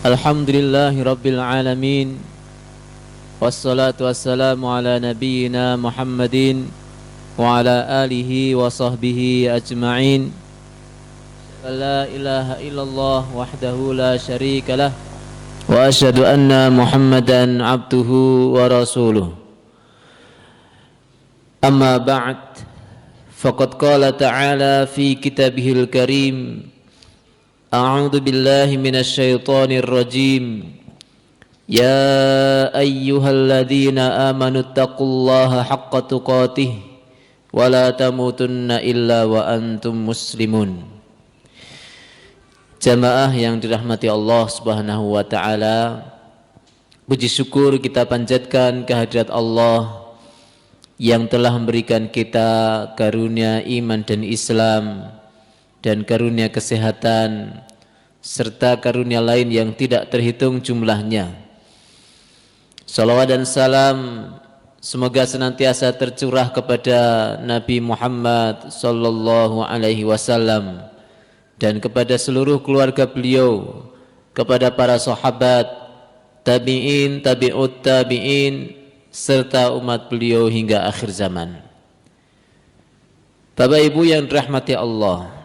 Alhamdulillahi Rabbil Alamin. Wassalatu wassalamu ala nabiyyina Muhammadin wa ala alihi wa sahbihi ajma'in. La ilaha illallah wahdahu la syarika lah. Wa asyhadu anna Muhammadan abduhu wa rasuluh. Amma ba'd. Faqad qala ta'ala fi kitabihil karim. A'udzu billahi minasy syaithanir rajim. Ya ayyuhalladzina amanu taqullaha haqqa tuqatih wa la tamutunna illa wa antum muslimun. Jamaah yang dirahmati Allah Subhanahu wa taala, puji syukur kita panjatkan kehadirat Allah yang telah memberikan kita karunia iman dan Islam dan karunia kesehatan serta karunia lain yang tidak terhitung jumlahnya. Salawat dan salam semoga senantiasa tercurah kepada Nabi Muhammad sallallahu alaihi wasallam dan kepada seluruh keluarga beliau, kepada para sahabat, tabi'in, tabi'ut tabi'in serta umat beliau hingga akhir zaman. Bapak Ibu yang dirahmati Allah,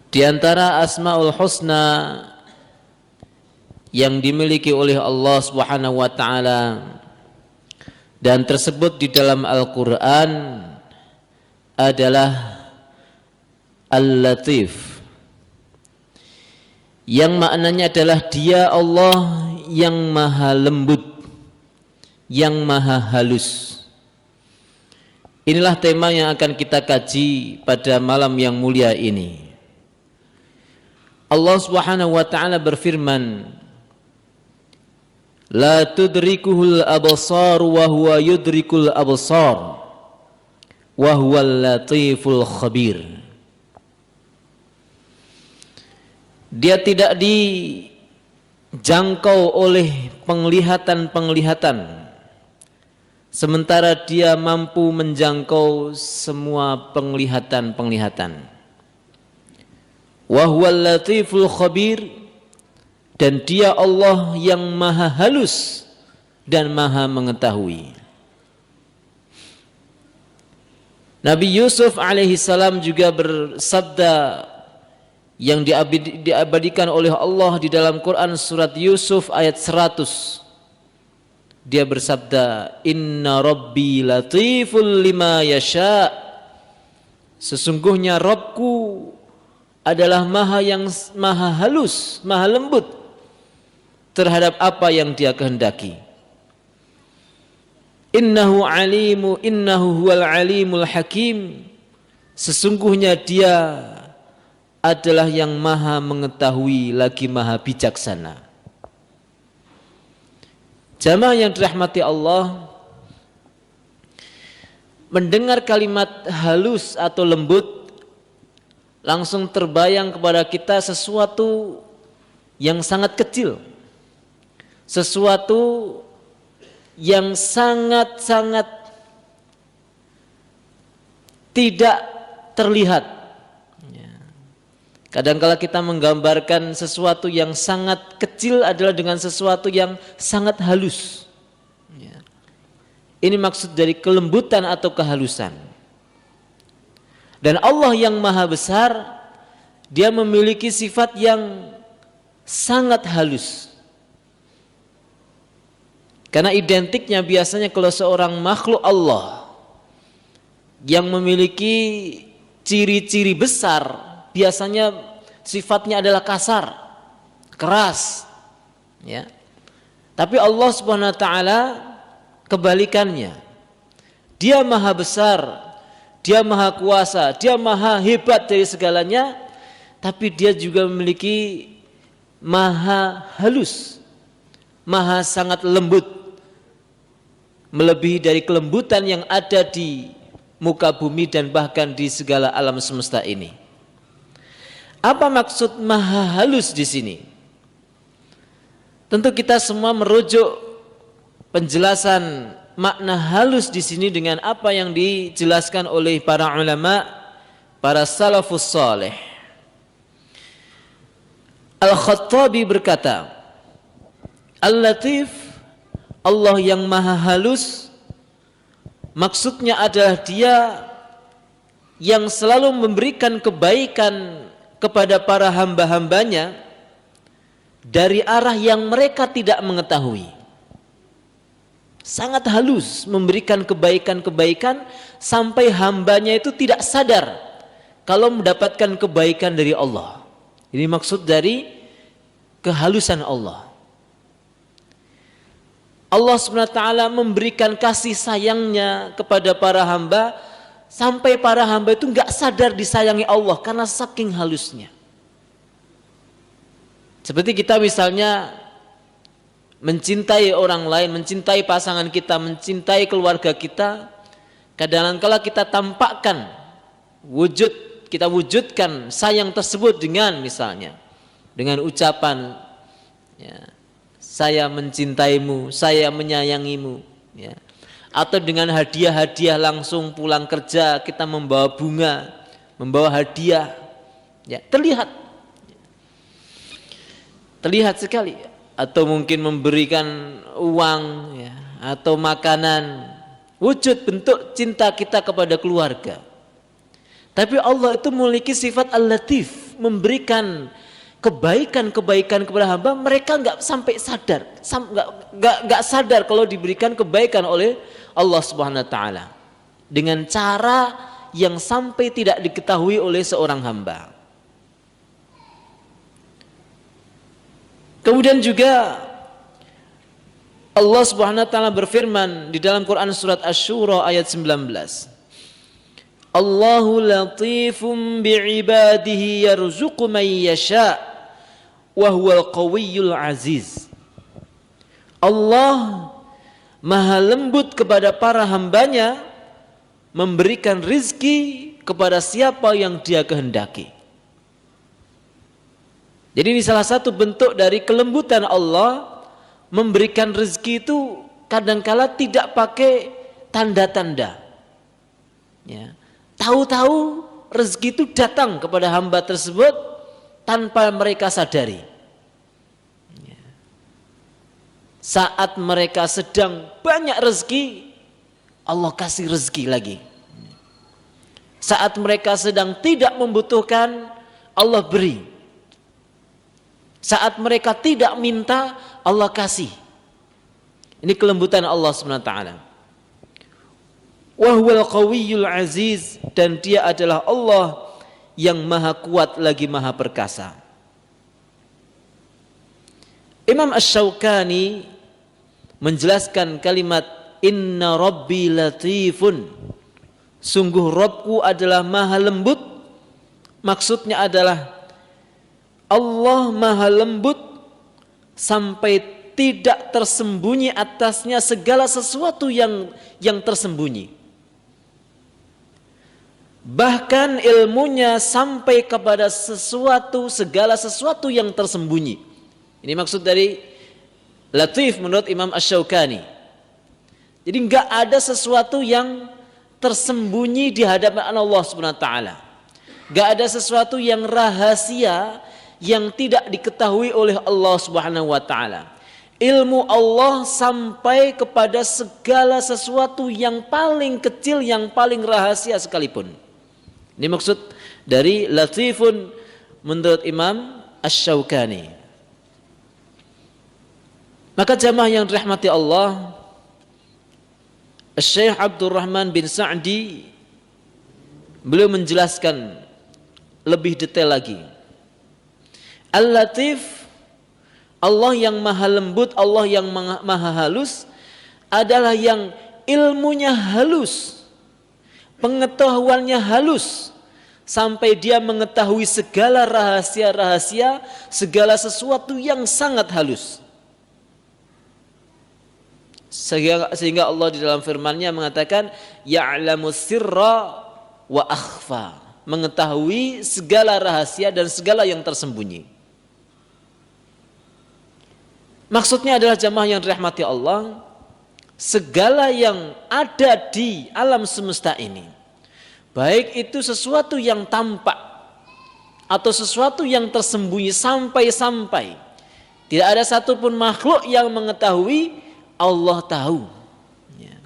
di antara Asmaul Husna yang dimiliki oleh Allah Subhanahu wa taala dan tersebut di dalam Al-Qur'an adalah Al-Latif, yang maknanya adalah Dia Allah yang maha lembut, yang maha halus. Inilah tema yang akan kita kaji pada malam yang mulia ini. Allah Subhanahu wa taala berfirman, la tudrikuhul absar wa huwa yudrikul absar wa huwal latiful khabir. Dia tidak dijangkau oleh penglihatan-penglihatan, sementara dia mampu menjangkau semua penglihatan-penglihatan. Wa huwal latiful khabir, dan Dia Allah yang maha halus dan maha mengetahui. Nabi Yusuf alaihi salam juga bersabda yang diabadikan oleh Allah di dalam Quran surat Yusuf ayat 100. Dia bersabda, inna rabbi latiful lima yasha. Sesungguhnya Rabbku adalah maha halus, maha lembut terhadap apa yang Dia kehendaki. Innahu huwal alimul hakim. Sesungguhnya Dia adalah yang maha mengetahui lagi maha bijaksana. Jamaah yang dirahmati Allah, mendengar kalimat halus atau lembut langsung terbayang kepada kita sesuatu yang sangat kecil, sesuatu yang sangat-sangat tidak terlihat. Kadang-kala kita menggambarkan sesuatu yang sangat kecil adalah dengan sesuatu yang sangat halus. Ini maksud dari kelembutan atau kehalusan. Dan Allah yang maha besar, Dia memiliki sifat yang sangat halus. Karena identiknya biasanya kalau seorang makhluk Allah yang memiliki ciri-ciri besar, biasanya sifatnya adalah kasar, keras, ya. Tapi Allah Subhanahu wa taala kebalikannya. Dia maha besar, Dia maha kuasa, Dia maha hebat dari segalanya, tapi Dia juga memiliki maha halus, maha sangat lembut, melebihi dari kelembutan yang ada di muka bumi dan bahkan di segala alam semesta ini. Apa maksud maha halus di sini? Tentu kita semua merujuk penjelasan makna halus di sini dengan apa yang dijelaskan oleh para ulama, para salafus saleh. Al-Khattabi berkata, Al-Latif, Allah yang maha halus, maksudnya adalah Dia yang selalu memberikan kebaikan kepada para hamba-hambanya dari arah yang mereka tidak mengetahui. Sangat halus memberikan kebaikan-kebaikan sampai hambanya itu tidak sadar kalau mendapatkan kebaikan dari Allah. Ini maksud dari kehalusan Allah. Allah SWT memberikan kasih sayangnya kepada para hamba sampai para hamba itu enggak sadar disayangi Allah karena saking halusnya. Seperti kita misalnya mencintai orang lain, mencintai pasangan kita, mencintai keluarga kita, kadang-kala kita tampakkan kita wujudkan sayang tersebut dengan misalnya dengan ucapan, ya, saya mencintaimu, saya menyayangimu, ya. Atau dengan hadiah-hadiah langsung pulang kerja kita membawa bunga, membawa hadiah, ya, terlihat sekali. Atau mungkin memberikan uang, ya, atau makanan, wujud bentuk cinta kita kepada keluarga. Tapi Allah itu memiliki sifat Al-Latif, memberikan kebaikan-kebaikan kepada hamba, mereka enggak sampai sadar, enggak sadar kalau diberikan kebaikan oleh Allah Subhanahu wa taala dengan cara yang sampai tidak diketahui oleh seorang hamba. Kemudian juga Allah Subhanahu wa taala berfirman di dalam Quran surat Asy-Syura ayat 19. Allahu latifum bi'ibadihi yarzuqu man yasha' wa huwal qawiyyul aziz. Allah maha lembut kepada para hambanya, memberikan rizki kepada siapa yang Dia kehendaki. Jadi ini salah satu bentuk dari kelembutan Allah, memberikan rezeki itu kadangkala tidak pakai tanda-tanda. Ya. Tahu-tahu rezeki itu datang kepada hamba tersebut tanpa mereka sadari. Ya. Saat mereka sedang banyak rezeki, Allah kasih rezeki lagi. Saat mereka sedang tidak membutuhkan, Allah beri. Saat mereka tidak minta, Allah kasih. Ini kelembutan Allah SWT. Wa huwal qawiyyul aziz, dan Dia adalah Allah yang maha kuat lagi maha perkasa. Imam Asy-Syaukani menjelaskan kalimat inna rabbi latifun, sungguh Rabbku adalah maha lembut. Maksudnya adalah Allah maha lembut sampai tidak tersembunyi atasnya segala sesuatu yang tersembunyi. Bahkan ilmunya sampai kepada segala sesuatu yang tersembunyi. Ini maksud dari latif menurut Imam Asy-Syaukani. Jadi enggak ada sesuatu yang tersembunyi di hadapan Allah Subhanahu wa taala. Enggak ada sesuatu yang rahasia yang tidak diketahui oleh Allah Subhanahu wa taala. Ilmu Allah sampai kepada segala sesuatu yang paling kecil, yang paling rahasia sekalipun. Ini maksud dari latifun menurut Imam Asy-Syaukani. Maka jamaah yang dirahmati Allah, Syekh Abdurrahman bin Sa'di beliau menjelaskan lebih detail lagi. Al-Latif, Allah yang maha lembut, Allah yang maha halus, adalah yang ilmunya halus, pengetahuannya halus, sampai Dia mengetahui segala rahasia-rahasia, segala sesuatu yang sangat halus. Sehingga Allah di dalam firman-Nya mengatakan ya'lamu sirra wa akhfa, mengetahui segala rahasia dan segala yang tersembunyi. Maksudnya adalah jamaah yang dirahmati Allah, segala yang ada di alam semesta ini, baik itu sesuatu yang tampak atau sesuatu yang tersembunyi sampai-sampai tidak ada satupun makhluk yang mengetahui, Allah tahu. Ya.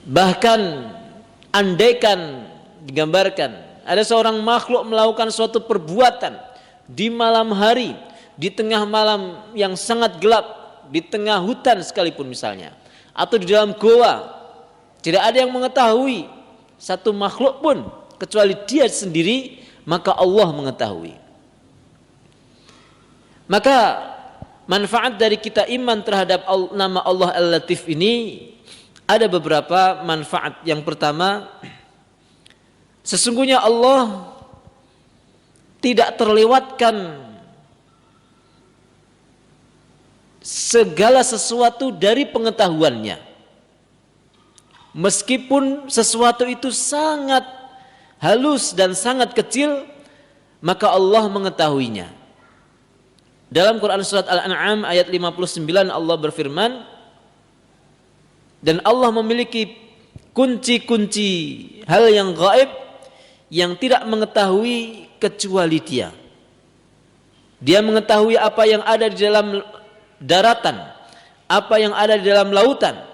Bahkan andaikan digambarkan ada seorang makhluk melakukan suatu perbuatan di malam hari, di tengah malam yang sangat gelap, di tengah hutan sekalipun misalnya, atau di dalam goa, tidak ada yang mengetahui satu makhluk pun kecuali dia sendiri, maka Allah mengetahui. Maka manfaat dari kita iman terhadap nama Allah Al-Latif ini ada beberapa manfaat. Yang pertama, sesungguhnya Allah tidak terlewatkan segala sesuatu dari pengetahuannya. Meskipun sesuatu itu sangat halus dan sangat kecil, maka Allah mengetahuinya. Dalam Quran surat Al-An'am ayat 59 Allah berfirman, dan Allah memiliki kunci-kunci hal yang gaib yang tidak mengetahui kecuali Dia. Dia mengetahui apa yang ada di dalam daratan, apa yang ada di dalam lautan,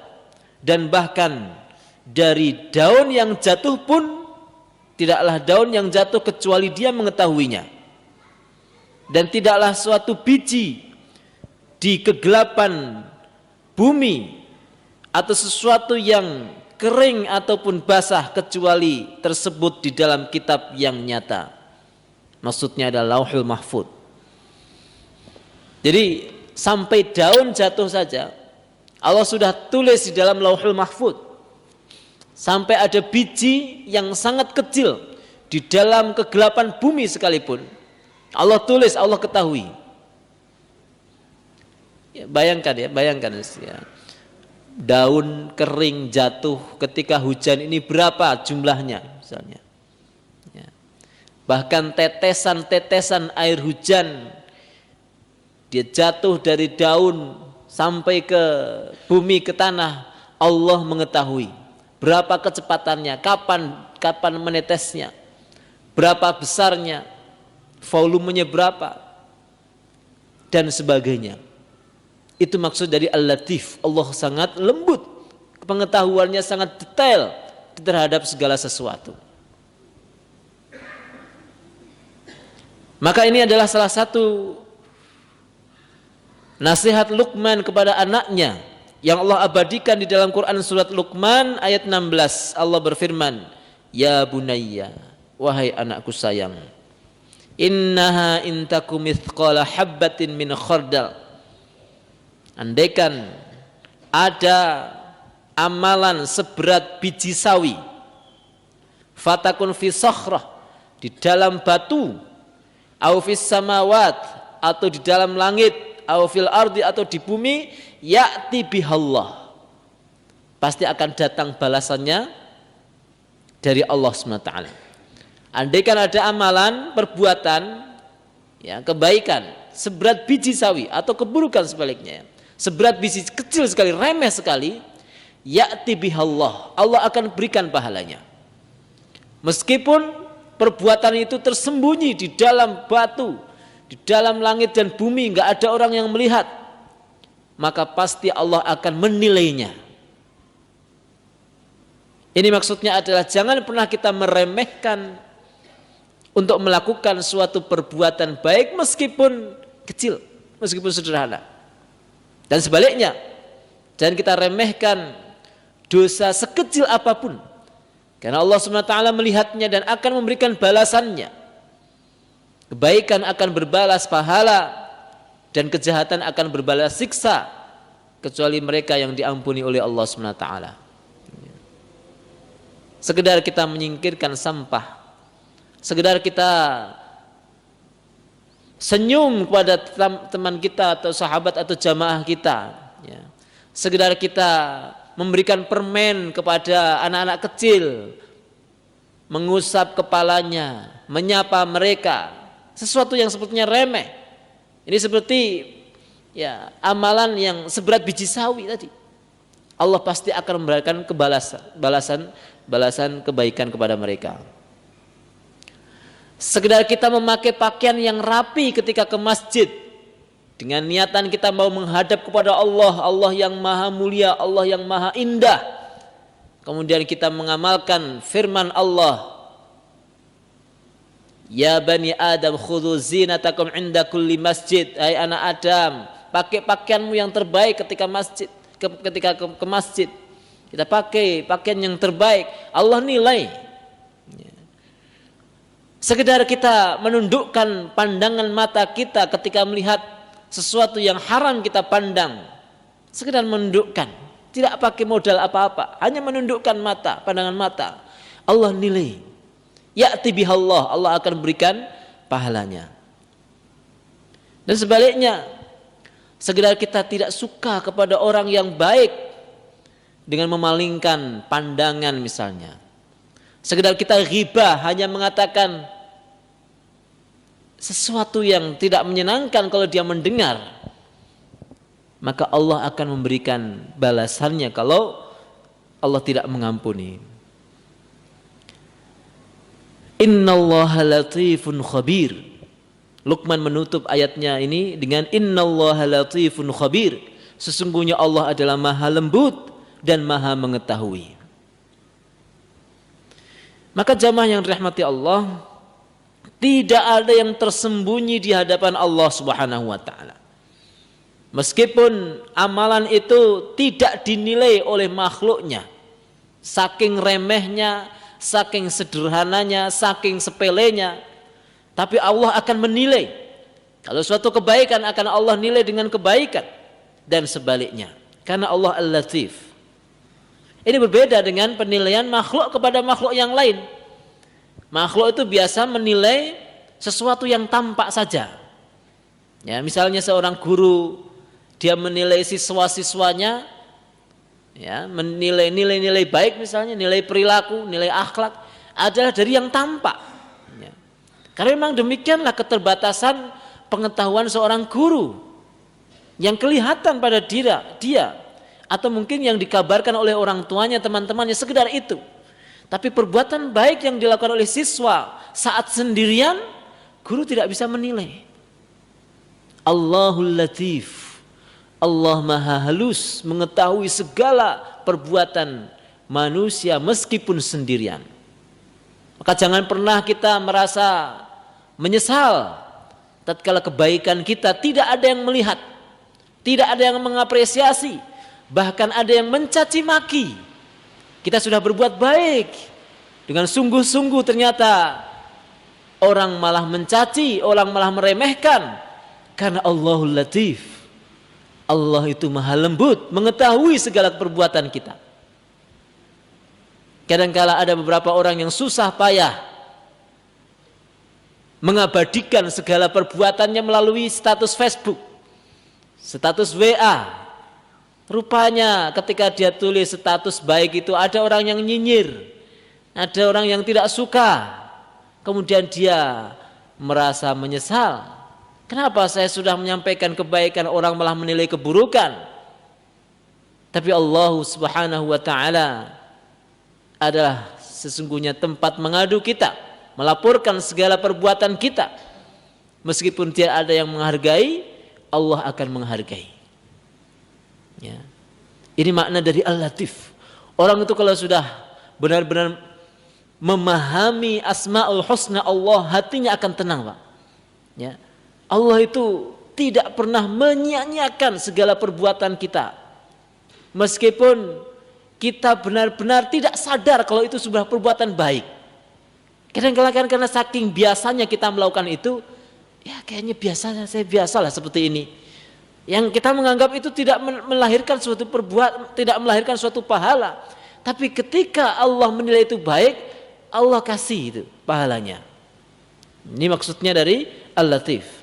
dan bahkan dari daun yang jatuh pun tidaklah daun yang jatuh kecuali Dia mengetahuinya. Dan tidaklah suatu biji di kegelapan bumi atau sesuatu yang kering ataupun basah kecuali tersebut di dalam kitab yang nyata. Maksudnya adalah Lauhul Mahfuz. Jadi sampai daun jatuh saja Allah sudah tulis di dalam Lauhul Mahfuz. Sampai ada biji yang sangat kecil di dalam kegelapan bumi sekalipun Allah tulis, Allah ketahui. Ya, bayangkan ya. Daun kering jatuh ketika hujan ini berapa jumlahnya misalnya. Ya. Bahkan tetesan-tetesan air hujan dia jatuh dari daun sampai ke bumi, ke tanah, Allah mengetahui. Berapa kecepatannya, kapan menetesnya, berapa besarnya, volumenya berapa, dan sebagainya. Itu maksud dari Al-Latif. Allah sangat lembut, pengetahuannya sangat detail terhadap segala sesuatu. Maka ini adalah salah satu nasihat Luqman kepada anaknya yang Allah abadikan di dalam Quran surat Luqman ayat 16. Allah berfirman, "Ya bunayya, wahai anakku sayang, innaha intakum mithqala habbatin min khardal." Andaikan ada amalan seberat biji sawi, fatakun fi sakhrah, di dalam batu, au fis samawat, atau di dalam langit, au fil ardi, atau di bumi, ya'ti bihallah, pasti akan datang balasannya dari Allah SWT. Andaikan ada amalan, perbuatan, ya, kebaikan seberat biji sawi, atau keburukan sebaliknya, seberat biji kecil sekali, remeh sekali, ya'ti bihallah, Allah akan berikan pahalanya. Meskipun perbuatan itu tersembunyi di dalam batu, di dalam langit dan bumi, enggak ada orang yang melihat, maka pasti Allah akan menilainya. Ini maksudnya adalah jangan pernah kita meremehkan untuk melakukan suatu perbuatan baik meskipun kecil, meskipun sederhana. Dan sebaliknya, jangan kita remehkan dosa sekecil apapun, karena Allah SWT melihatnya dan akan memberikan balasannya. Kebaikan akan berbalas pahala dan kejahatan akan berbalas siksa, kecuali mereka yang diampuni oleh Allah SWT. Sekedar kita menyingkirkan sampah, sekedar kita senyum kepada teman kita atau sahabat atau jamaah kita, ya, sekedar kita memberikan permen kepada anak-anak kecil, mengusap kepalanya, menyapa mereka, sesuatu yang sebetulnya remeh. Ini seperti, ya, amalan yang seberat biji sawi tadi. Allah pasti akan memberikan balasan kebaikan kepada mereka. Sekedar kita memakai pakaian yang rapi ketika ke masjid dengan niatan kita mau menghadap kepada Allah, Allah yang maha mulia, Allah yang maha indah. Kemudian kita mengamalkan firman Allah, ya bani Adam khudhu zinatakum inda kulli masjid. Hai anak Adam, pakai pakaianmu yang terbaik ketika ke masjid. Kita pakai pakaian yang terbaik, Allah nilai. Sekedar kita menundukkan pandangan mata kita ketika melihat sesuatu yang haram kita pandang. Sekedar menundukkan, tidak pakai modal apa-apa, hanya menundukkan mata, pandangan mata. Allah nilai. Ya'ti bihallah, Allah akan berikan pahalanya. Dan sebaliknya, sekedar kita tidak suka kepada orang yang baik dengan memalingkan pandangan misalnya. Sekedar kita ghibah, hanya mengatakan sesuatu yang tidak menyenangkan kalau dia mendengar, maka Allah akan memberikan balasannya kalau Allah tidak mengampuni. Innallaha latifun khabir. Luqman menutup ayatnya ini dengan innallaha latifun khabir. Sesungguhnya Allah adalah maha lembut dan maha mengetahui. Maka jamaah yang dirahmati Allah, tidak ada yang tersembunyi di hadapan Allah Subhanahu wa taala. Meskipun amalan itu tidak dinilai oleh makhluknya, saking remehnya, saking sederhananya, saking sepelenya, tapi Allah akan menilai. Kalau suatu kebaikan akan Allah nilai dengan kebaikan, dan sebaliknya, karena Allah Al-Latif. Ini berbeda dengan penilaian makhluk kepada makhluk yang lain. Makhluk itu biasa menilai sesuatu yang tampak saja. Ya, misalnya seorang guru, dia menilai siswa-siswanya, ya, menilai nilai-nilai baik misalnya, nilai perilaku, nilai akhlak adalah dari yang tampak. Ya. Karena memang demikianlah keterbatasan pengetahuan seorang guru yang kelihatan pada dia. Atau mungkin yang dikabarkan oleh orang tuanya, teman-temannya, sekedar itu. Tapi perbuatan baik yang dilakukan oleh siswa saat sendirian, guru tidak bisa menilai. Allahul Latif, Allah maha halus, mengetahui segala perbuatan manusia meskipun sendirian. Maka jangan pernah kita merasa menyesal tatkala kebaikan kita tidak ada yang melihat, tidak ada yang mengapresiasi, bahkan ada yang mencaci maki. Kita sudah berbuat baik dengan sungguh-sungguh, ternyata orang malah mencaci, orang malah meremehkan. Karena Allahul Latif, Allah itu maha lembut, mengetahui segala perbuatan kita. Kadangkala ada beberapa orang yang susah payah mengabadikan segala perbuatannya melalui status Facebook, status WA. Rupanya ketika dia tulis status baik itu ada orang yang nyinyir, ada orang yang tidak suka. Kemudian dia merasa menyesal. Kenapa saya sudah menyampaikan kebaikan, orang malah menilai keburukan? Tapi Allah Subhanahu wa taala adalah sesungguhnya tempat mengadu kita, melaporkan segala perbuatan kita. Meskipun tidak ada yang menghargai, Allah akan menghargai. Ya. Ini makna dari Al-Latif. Orang itu kalau sudah benar-benar memahami Asmaul Husna Allah, hatinya akan tenang, Pak. Ya. Allah itu tidak pernah menyia-nyiakan segala perbuatan kita. Meskipun kita benar-benar tidak sadar kalau itu sebuah perbuatan baik. Kadang-kadang karena saking biasanya kita melakukan itu, ya kayaknya biasanya saya biasalah seperti ini. Yang kita menganggap itu tidak melahirkan suatu perbuatan, tidak melahirkan suatu pahala. Tapi ketika Allah menilai itu baik, Allah kasih itu pahalanya. Ini maksudnya dari Al-Latif.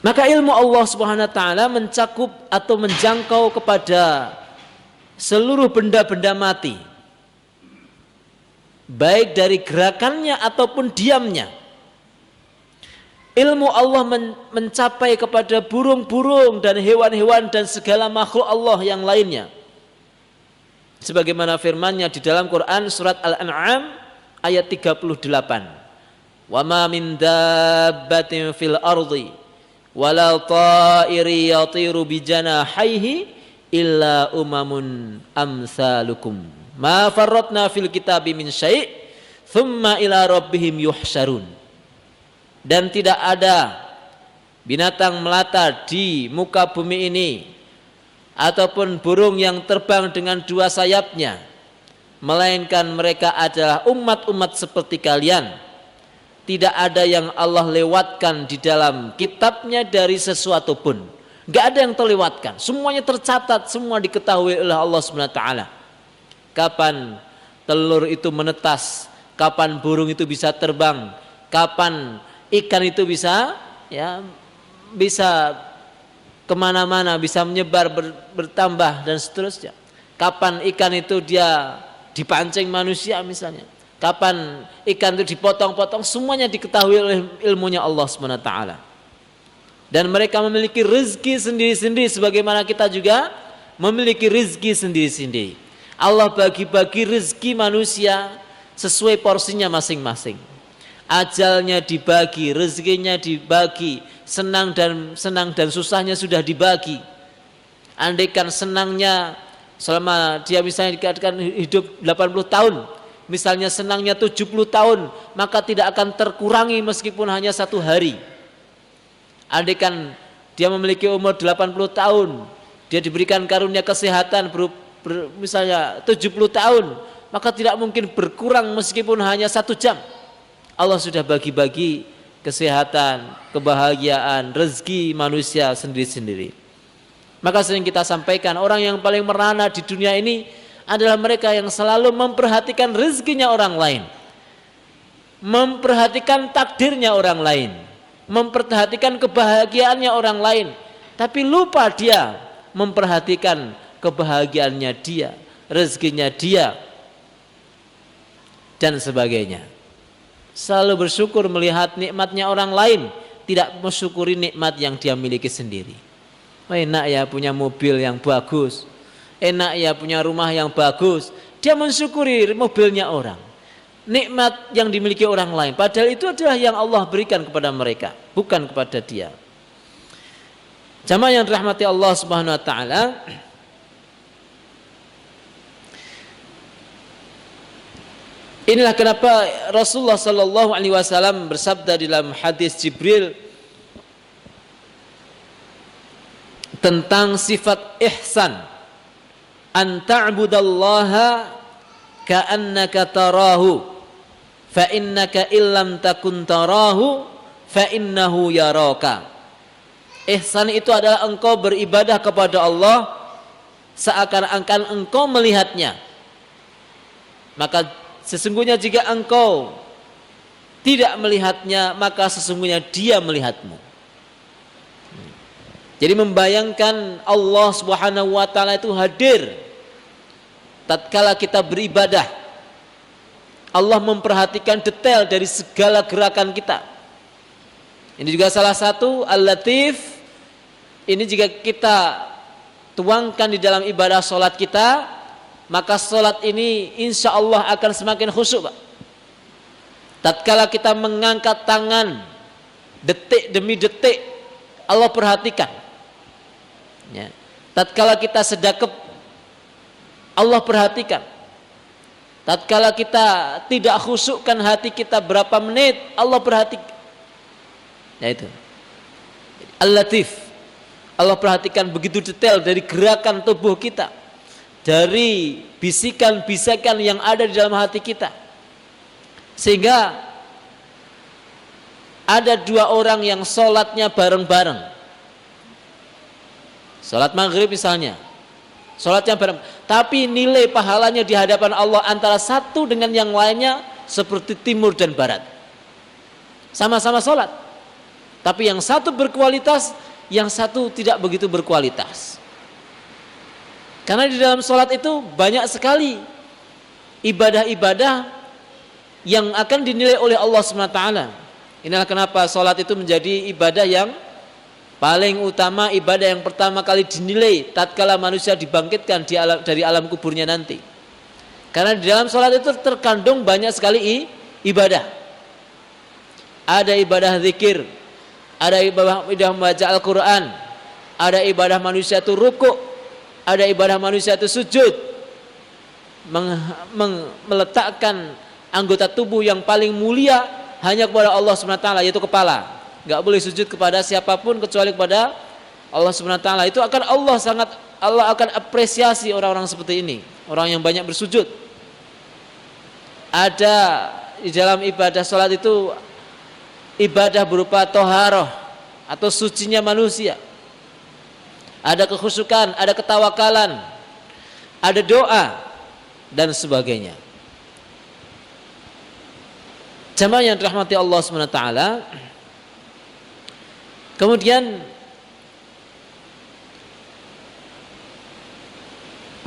Maka ilmu Allah Subhanahu wa taala mencakup atau menjangkau kepada seluruh benda-benda mati. Baik dari gerakannya ataupun diamnya. Ilmu Allah mencapai kepada burung-burung dan hewan-hewan dan segala makhluk Allah yang lainnya. Sebagaimana firman-Nya di dalam Quran surat Al-An'am ayat 38. Wa ma min dabbatin fil ardi wala ta'iri yatiru bi janahihi illa umamun amsalukum ma farratna fil kitabi min syai' thumma ila rabbihim yuhsyarun. Dan tidak ada binatang melata di muka bumi ini ataupun burung yang terbang dengan dua sayapnya, melainkan mereka adalah umat-umat seperti kalian. Tidak ada yang Allah lewatkan di dalam kitabnya dari sesuatu pun. Gak ada yang terlewatkan. Semuanya tercatat, semua diketahui oleh Allah SWT. Kapan telur itu menetas, kapan burung itu bisa terbang, kapan ikan itu bisa kemana-mana, bisa menyebar, bertambah dan seterusnya. Kapan ikan itu dia dipancing manusia misalnya, kapan ikan itu dipotong-potong, semuanya diketahui oleh ilmunya Allah SWT. Dan mereka memiliki rezeki sendiri-sendiri sebagaimana kita juga memiliki rezeki sendiri-sendiri. Allah bagi-bagi rezeki manusia sesuai porsinya masing-masing. Ajalnya dibagi, rezekinya dibagi, senang dan susahnya sudah dibagi. Andaikan senangnya selama dia misalnya dikatakan hidup 80 tahun, misalnya senangnya 70 tahun, maka tidak akan terkurangi meskipun hanya 1 hari. Andaikan dia memiliki umur 80 tahun, dia diberikan karunia kesehatan misalnya 70 tahun, maka tidak mungkin berkurang meskipun hanya 1 jam. Allah sudah bagi-bagi kesehatan, kebahagiaan, rezeki manusia sendiri-sendiri. Maka sering kita sampaikan, orang yang paling merana di dunia ini adalah mereka yang selalu memperhatikan rezekinya orang lain, memperhatikan takdirnya orang lain, memperhatikan kebahagiaannya orang lain, tapi lupa dia memperhatikan kebahagiaannya dia, rezekinya dia, dan sebagainya. Selalu bersyukur melihat nikmatnya orang lain, tidak mensyukuri nikmat yang dia miliki sendiri. Enak ya punya mobil yang bagus, enak ya punya rumah yang bagus, dia mensyukuri mobilnya orang, nikmat yang dimiliki orang lain, padahal itu adalah yang Allah berikan kepada mereka, bukan kepada dia. Jamaah yang dirahmati Allah Subhanahu wa taala, inilah kenapa Rasulullah sallallahu alaihi wasallam bersabda dalam hadis Jibril tentang sifat ihsan, an ta'budallaha ka'annaka tarahu fa innaka illam takun tarahu fa innahu yaraka. Ihsan itu adalah engkau beribadah kepada Allah seakan-akan engkau melihatnya. Maka sesungguhnya jika engkau tidak melihatnya, maka sesungguhnya dia melihatmu. Jadi membayangkan Allah Subhanahu wa taala itu hadir tatkala kita beribadah. Allah memperhatikan detail dari segala gerakan kita. Ini juga salah satu Al-Latif. Ini jika kita tuangkan di dalam ibadah solat kita, maka solat ini insya Allah akan semakin khusyuk, Pak. Tatkala kita mengangkat tangan detik demi detik, Allah perhatikan ya. Tatkala kita sedekap, Allah perhatikan. Tatkala kita tidak khusyukkan hati kita berapa menit, Allah perhatikan. Ya itu Al-Latif. Allah perhatikan begitu detail dari gerakan tubuh kita, dari bisikan-bisikan yang ada di dalam hati kita. Sehingga ada 2 orang yang sholatnya bareng-bareng. Sholat maghrib misalnya, sholatnya bareng, tapi nilai pahalanya di hadapan Allah antara satu dengan yang lainnya seperti timur dan barat. Sama-sama sholat, tapi yang satu berkualitas, yang satu tidak begitu berkualitas. Karena di dalam sholat itu banyak sekali ibadah-ibadah yang akan dinilai oleh Allah SWT. Inilah kenapa sholat itu menjadi ibadah yang paling utama, ibadah yang pertama kali dinilai tatkala manusia dibangkitkan dari alam kuburnya nanti. Karena di dalam sholat itu terkandung banyak sekali ibadah. Ada ibadah zikir, ada ibadah membaca Al-Quran, ada ibadah manusia itu rukuk, ada ibadah manusia itu sujud, meletakkan anggota tubuh yang paling mulia hanya kepada Allah SWT, yaitu kepala. Gak boleh sujud kepada siapapun kecuali kepada Allah SWT. Itu akan Allah akan apresiasi orang-orang seperti ini, orang yang banyak bersujud. Ada di dalam ibadah sholat itu ibadah berupa toharoh atau sucinya manusia. Ada kekhusyukan, ada ketawakalan, ada doa dan sebagainya. Jamaah yang dirahmati Allah SWT. Kemudian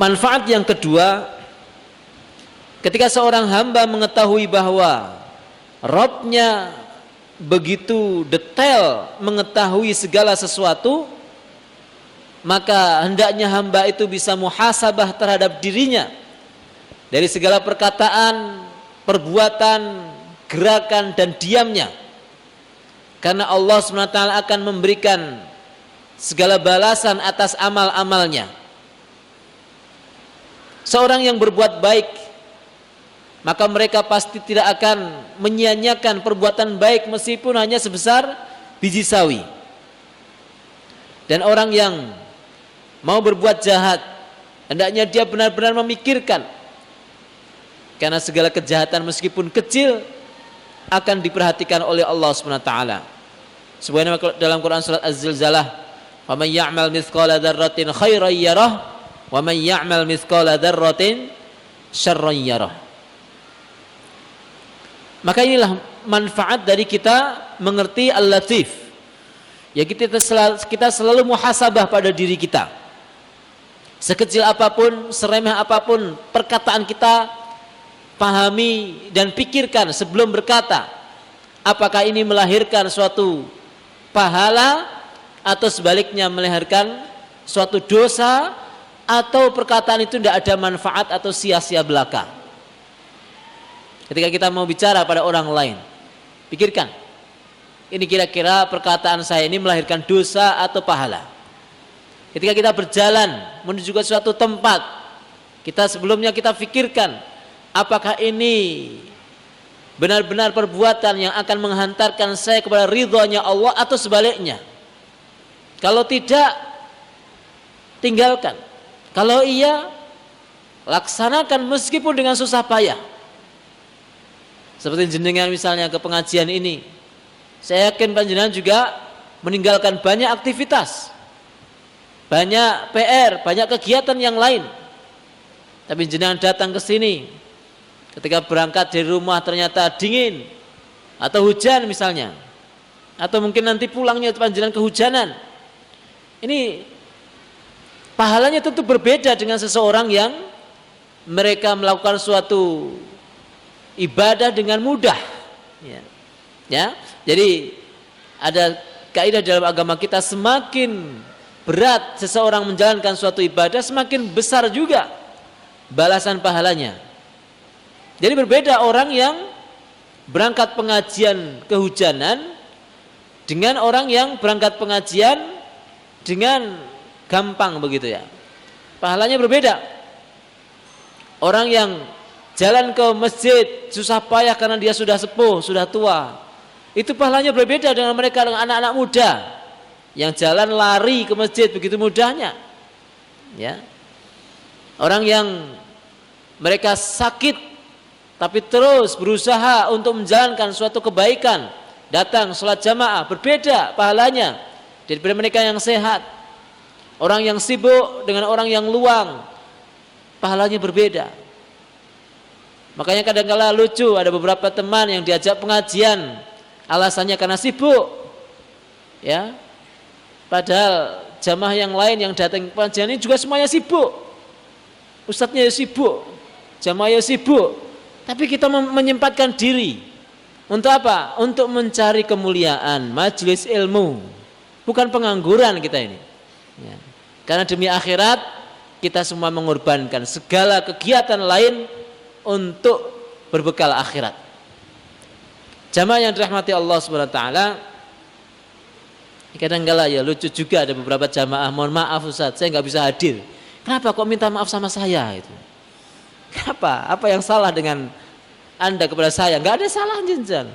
manfaat yang kedua, ketika seorang hamba mengetahui bahwa Rabb-nya begitu detail mengetahui segala sesuatu, maka hendaknya hamba itu bisa muhasabah terhadap dirinya dari segala perkataan, perbuatan, gerakan dan diamnya. Karena Allah SWT akan memberikan segala balasan atas amal-amalnya. Seorang yang berbuat baik, maka mereka pasti tidak akan menyia-nyiakan perbuatan baik meskipun hanya sebesar biji sawi. Dan orang yang mau berbuat jahat, hendaknya dia benar-benar memikirkan, karena segala kejahatan meskipun kecil akan diperhatikan oleh Allah SWT. Sebagaimana dalam Quran surat Az-Zilzalah, "Wa may ya'mal mithqala dzarratin khairan yarah, wa may ya'mal mithqala dzarratin syarran yarah." Maka inilah manfaat dari kita mengerti Al-Latif. Ya, kita selalu muhasabah pada diri kita. Sekecil apapun, seremeh apapun perkataan kita, pahami dan pikirkan sebelum berkata, apakah ini melahirkan suatu pahala atau sebaliknya melahirkan suatu dosa, atau perkataan itu tidak ada manfaat atau sia-sia belaka. Ketika kita mau bicara pada orang lain, pikirkan, ini kira-kira perkataan saya ini melahirkan dosa atau pahala. Ketika kita berjalan menuju ke suatu tempat, sebelumnya kita pikirkan, apakah ini benar-benar perbuatan yang akan menghantarkan saya kepada ridhonya Allah atau sebaliknya. Kalau tidak, tinggalkan. Kalau iya, laksanakan meskipun dengan susah payah. Seperti jenengan misalnya ke pengajian ini, saya yakin panjenengan juga meninggalkan banyak aktivitas, banyak PR, banyak kegiatan yang lain. Tapi jenengan datang ke sini, ketika berangkat dari rumah ternyata dingin atau hujan misalnya, atau mungkin nanti pulangnya panjenengan kehujanan. Ini pahalanya tentu berbeda dengan seseorang yang mereka melakukan suatu ibadah dengan mudah. Ya. Jadi ada kaidah dalam agama kita, semakin berat seseorang menjalankan suatu ibadah, semakin besar juga balasan pahalanya. Jadi berbeda orang yang berangkat pengajian kehujanan dengan orang yang berangkat pengajian dengan gampang begitu ya. Pahalanya berbeda. Orang yang jalan ke masjid susah payah karena dia sudah sepuh, sudah tua, itu pahalanya berbeda dengan mereka, dengan anak-anak muda yang jalan lari ke masjid begitu mudahnya. Ya. Orang yang mereka sakit tapi terus berusaha untuk menjalankan suatu kebaikan, datang sholat jamaah, berbeda pahalanya daripada mereka yang sehat. Orang yang sibuk dengan orang yang luang, pahalanya berbeda. Makanya kadang-kala lucu, ada beberapa teman yang diajak pengajian, alasannya karena sibuk, ya. Padahal jamaah yang lain yang datang ke pengajian ini juga semuanya sibuk. Ustadznya ya sibuk, jamaah ya sibuk, tapi kita menyempatkan diri untuk apa? Untuk mencari kemuliaan, majelis ilmu, bukan pengangguran kita ini. Ya. Karena demi akhirat kita semua mengorbankan segala kegiatan lain untuk berbekal akhirat. Jamaah yang dirahmati Allah Subhanahu wa taala, kadang-kala ya lucu juga, ada beberapa jamaah, mohon maaf Ustaz, saya nggak bisa hadir. Kenapa kok minta maaf sama saya itu? Kenapa? Apa yang salah dengan Anda kepada saya? Nggak ada salah jenengan.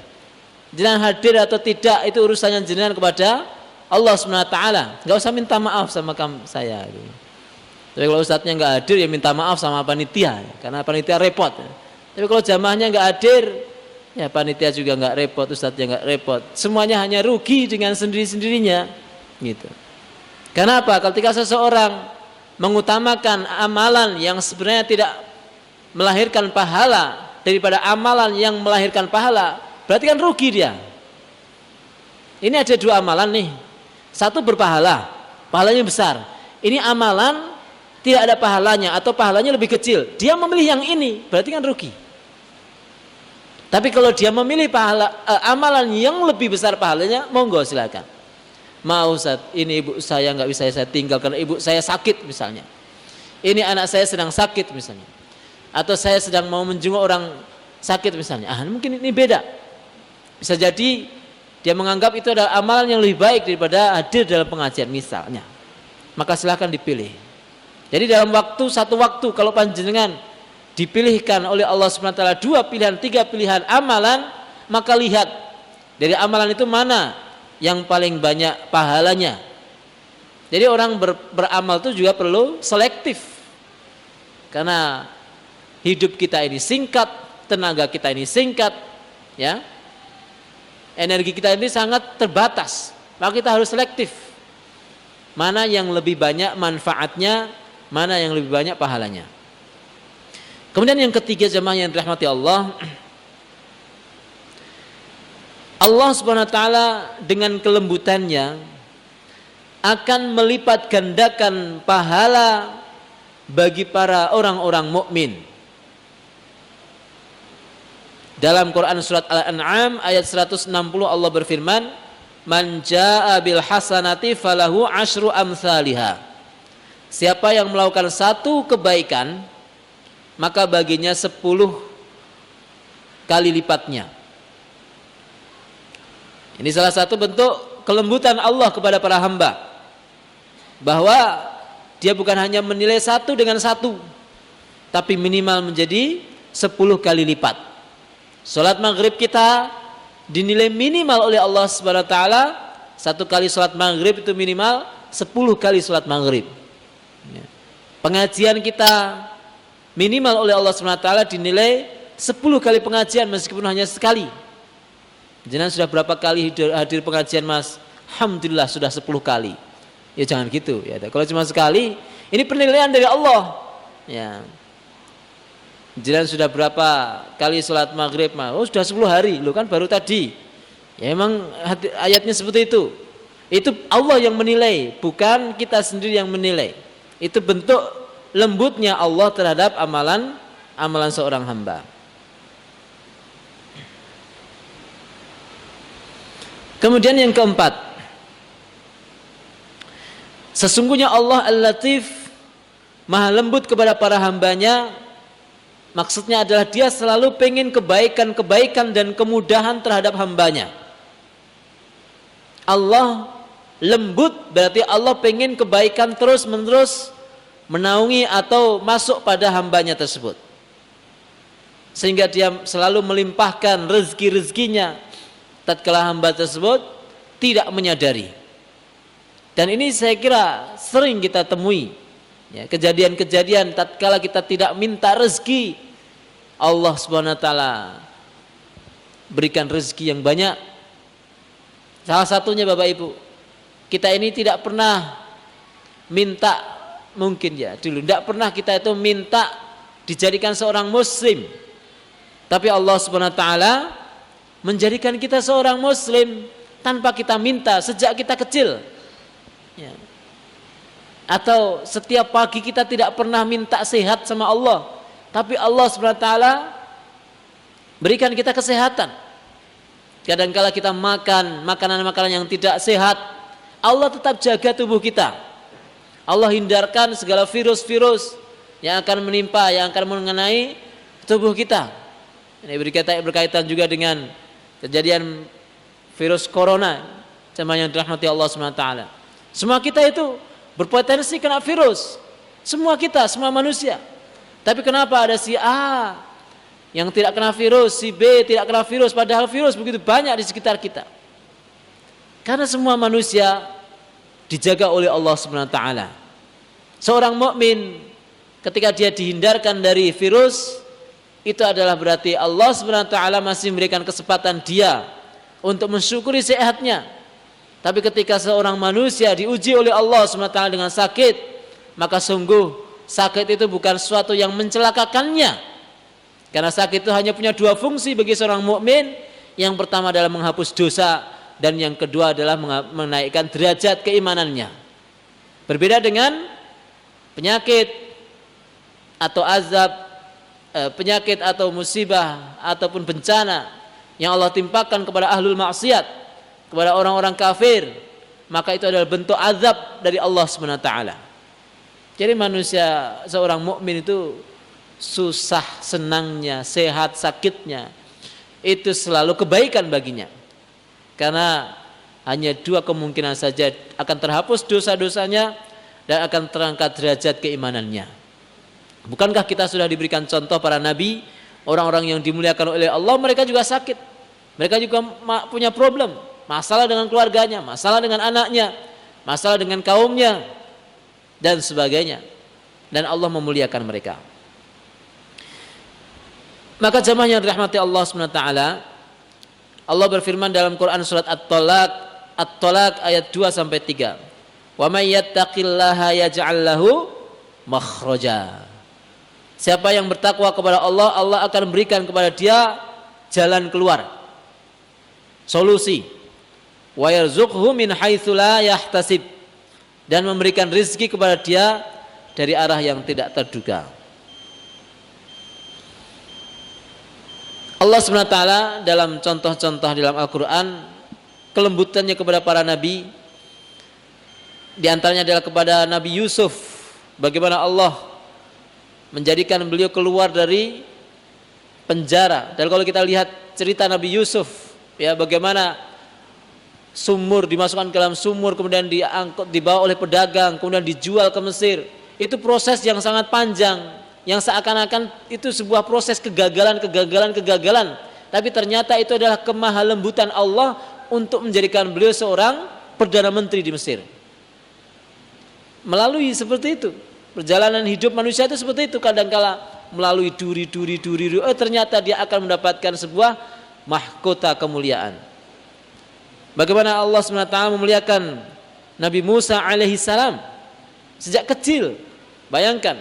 Jenengan hadir atau tidak itu urusannya jenengan kepada Allah Subhanahu wa taala. Nggak usah minta maaf sama saya. Tapi kalau ustadznya nggak hadir ya minta maaf sama panitia, karena panitia repot. Tapi kalau jamaahnya nggak hadir, ya panitia juga nggak repot, ustadznya nggak repot. Semuanya hanya rugi dengan sendiri-sendirinya, gitu. Kenapa? Ketika seseorang mengutamakan amalan yang sebenarnya tidak melahirkan pahala daripada amalan yang melahirkan pahala, berarti kan rugi dia. Ini ada dua amalan nih, satu berpahala, pahalanya besar. Ini amalan tidak ada pahalanya atau pahalanya lebih kecil, dia memilih yang ini, berarti kan rugi. Tapi kalau dia memilih amalan yang lebih besar pahalanya, monggo silakan. Mau Ustaz, ini ibu saya nggak bisa saya tinggal karena ibu saya sakit misalnya. Ini anak saya sedang sakit misalnya. Atau saya sedang mau menjenguk orang sakit misalnya. Mungkin ini beda. Bisa jadi dia menganggap itu adalah amalan yang lebih baik daripada hadir dalam pengajian misalnya. Maka silakan dipilih. Jadi dalam satu waktu kalau panjenengan dipilihkan oleh Allah SWT 2 pilihan, 3 pilihan amalan, maka lihat dari amalan itu mana yang paling banyak pahalanya. Jadi orang beramal itu juga perlu selektif, karena hidup kita ini singkat, tenaga kita ini singkat, ya, energi kita ini sangat terbatas, maka kita harus selektif mana yang lebih banyak manfaatnya, mana yang lebih banyak pahalanya. Kemudian yang ketiga jemaah yang dirahmati Allah, Allah Subhanahu wa taala dengan kelembutannya akan melipat gandakan pahala bagi para orang-orang mukmin. Dalam Quran surat Al-An'am ayat 160 Allah berfirman, "Man jaa'a bil hasanati falahu asyru amsalihha." Siapa yang melakukan satu kebaikan, maka baginya 10 kali lipatnya. Ini salah satu bentuk kelembutan Allah kepada para hamba, bahwa dia bukan hanya menilai satu dengan satu, tapi minimal menjadi 10 kali lipat. Salat maghrib kita dinilai minimal oleh Allah Subhanahu wa taala, satu kali salat maghrib itu minimal 10 kali salat maghrib. Pengajian kita minimal oleh Allah SWT dinilai 10 kali pengajian meskipun hanya sekali. Jangan sudah berapa kali hadir pengajian Mas? Alhamdulillah sudah 10 kali. Ya jangan gitu ya. Kalau cuma sekali, ini penilaian dari Allah. Ya. Jangan sudah berapa kali sholat maghrib? Oh sudah 10 hari, lo kan baru tadi. Ya emang ayatnya seperti itu. Itu Allah yang menilai, bukan kita sendiri yang menilai. Itu bentuk lembutnya Allah terhadap amalan seorang hamba. Kemudian yang keempat, sesungguhnya Allah Al-Latif, maha lembut kepada para hambanya. Maksudnya adalah dia selalu pengen kebaikan-kebaikan dan kemudahan terhadap hambanya. Allah lembut berarti Allah pengen kebaikan terus menerus menaungi atau masuk pada hambanya tersebut, sehingga dia selalu melimpahkan rezeki-rezekinya tatkala hamba tersebut tidak menyadari. Dan ini saya kira sering kita temui, ya, kejadian-kejadian tatkala kita tidak minta rezeki, Allah Subhanahu wa taala berikan rezeki yang banyak. Salah satunya Bapak Ibu, kita ini tidak pernah minta, mungkin ya dulu tidak pernah kita itu minta dijadikan seorang muslim, tapi Allah Subhanahu wa taala menjadikan kita seorang muslim tanpa kita minta sejak kita kecil, ya. Atau setiap pagi kita tidak pernah minta sehat sama Allah, tapi Allah Subhanahu wa taala berikan kita kesehatan. Kadang-kala kita makan makanan-makanan yang tidak sehat, Allah tetap jaga tubuh kita. Allah hindarkan segala virus-virus yang akan menimpa, yang akan mengenai tubuh kita. Ini berkaitan juga dengan kejadian virus corona, jemaah yang dirahmati Allah SWT. Semua kita itu berpotensi kena virus. Semua kita, semua manusia. Tapi kenapa ada si A yang tidak kena virus, si B tidak kena virus, padahal virus begitu banyak di sekitar kita? Karena semua manusia dijaga oleh Allah SWT. Seorang mukmin ketika dia dihindarkan dari virus, itu adalah berarti Allah SWT masih memberikan kesempatan dia untuk mensyukuri sehatnya. Tapi ketika seorang manusia diuji oleh Allah SWT dengan sakit, maka sungguh sakit itu bukan sesuatu yang mencelakakannya. Karena sakit itu hanya punya dua fungsi bagi seorang mukmin. Yang pertama adalah menghapus dosa, dan yang kedua adalah menaikkan derajat keimanannya. Berbeda dengan penyakit atau azab, penyakit atau musibah ataupun bencana yang Allah timpakan kepada ahlul maksiat, kepada orang-orang kafir, maka itu adalah bentuk azab dari Allah SWT. Jadi manusia, seorang mukmin itu susah senangnya, sehat sakitnya, itu selalu kebaikan baginya. Karena hanya dua kemungkinan saja, akan terhapus dosa-dosanya dan akan terangkat derajat keimanannya. Bukankah kita sudah diberikan contoh para nabi, orang-orang yang dimuliakan oleh Allah, mereka juga sakit. Mereka juga punya problem, masalah dengan keluarganya, masalah dengan anaknya, masalah dengan kaumnya, dan sebagainya. Dan Allah memuliakan mereka. Maka jemaah yang dirahmati Allah SWT, Allah berfirman dalam Quran surat At-Talaq ayat 2-3. Wa may yattaqillaha yaj'al lahu makhraja. Siapa yang bertakwa kepada Allah, Allah akan berikan kepada dia jalan keluar, solusi. Wa yarzuqhu min haitsu la yahtasib, dan memberikan rezeki kepada dia dari arah yang tidak terduga. Allah SWT dalam contoh-contoh dalam Al-Quran, kelembutannya kepada para nabi, di antaranya adalah kepada Nabi Yusuf. Bagaimana Allah menjadikan beliau keluar dari penjara. Dan kalau kita lihat cerita Nabi Yusuf, ya, bagaimana sumur, dimasukkan ke dalam sumur, kemudian diangkut, dibawa oleh pedagang, kemudian dijual ke Mesir. Itu proses yang sangat panjang, yang seakan-akan itu sebuah proses kegagalan. Tapi ternyata itu adalah kemahalembutan Allah untuk menjadikan beliau seorang perdana menteri di Mesir. Melalui seperti itu, perjalanan hidup manusia itu seperti itu. Kadangkala melalui duri, ternyata dia akan mendapatkan sebuah mahkota kemuliaan. Bagaimana Allah SWT memuliakan Nabi Musa alaihissalam sejak kecil. Bayangkan,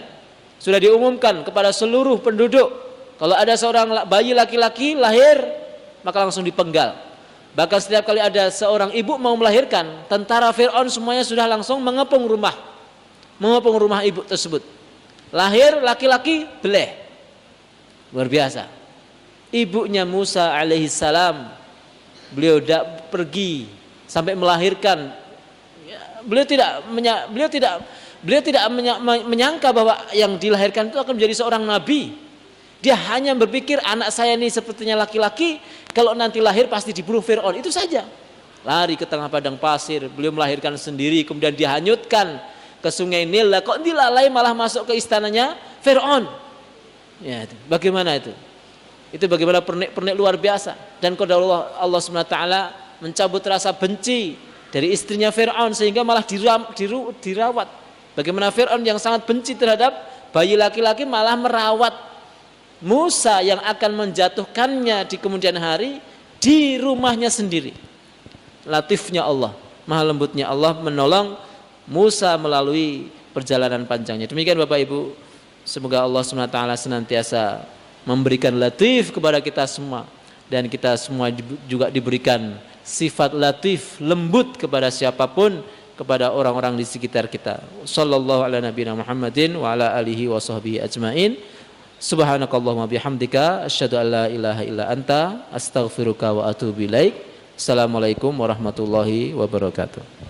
sudah diumumkan kepada seluruh penduduk, kalau ada seorang bayi laki-laki lahir, maka langsung dipenggal. Bahkan setiap kali ada seorang ibu mau melahirkan, tentara Fir'aun semuanya sudah langsung mengepung rumah ibu tersebut. Lahir laki-laki, beleh. Luar biasa. Ibunya Musa alaihissalam, beliau pergi sampai melahirkan. Beliau tidak menyangka bahwa yang dilahirkan itu akan menjadi seorang nabi. Dia hanya berpikir, anak saya ini sepertinya laki-laki, kalau nanti lahir pasti dibunuh Fir'aun. Itu saja. Lari ke tengah padang pasir, beliau melahirkan sendiri, kemudian dihanyutkan ke sungai Nil. Kok dilalai malah masuk ke istananya Fir'aun. Ya, bagaimana itu? Itu bagaimana pernik-pernik luar biasa. Dan kalau Allah SWT mencabut rasa benci dari istrinya Fir'aun, sehingga malah dirawat. Bagaimana Fir'aun yang sangat benci terhadap bayi laki-laki malah merawat Musa yang akan menjatuhkannya di kemudian hari di rumahnya sendiri. Latifnya Allah, maha lembutnya Allah menolong Musa melalui perjalanan panjangnya. Demikian Bapak Ibu, semoga Allah SWT senantiasa memberikan latif kepada kita semua, dan kita semua juga diberikan sifat latif, lembut kepada siapapun, kepada orang-orang di sekitar kita. Sallallahu ala nabiyina Muhammadin wa ala alihi wa sahbihi ajmain. Subhanakallahumma bihamdika asyhadu an la ilaha illa anta astaghfiruka wa atubu ilaik. Assalamualaikum warahmatullahi wabarakatuh.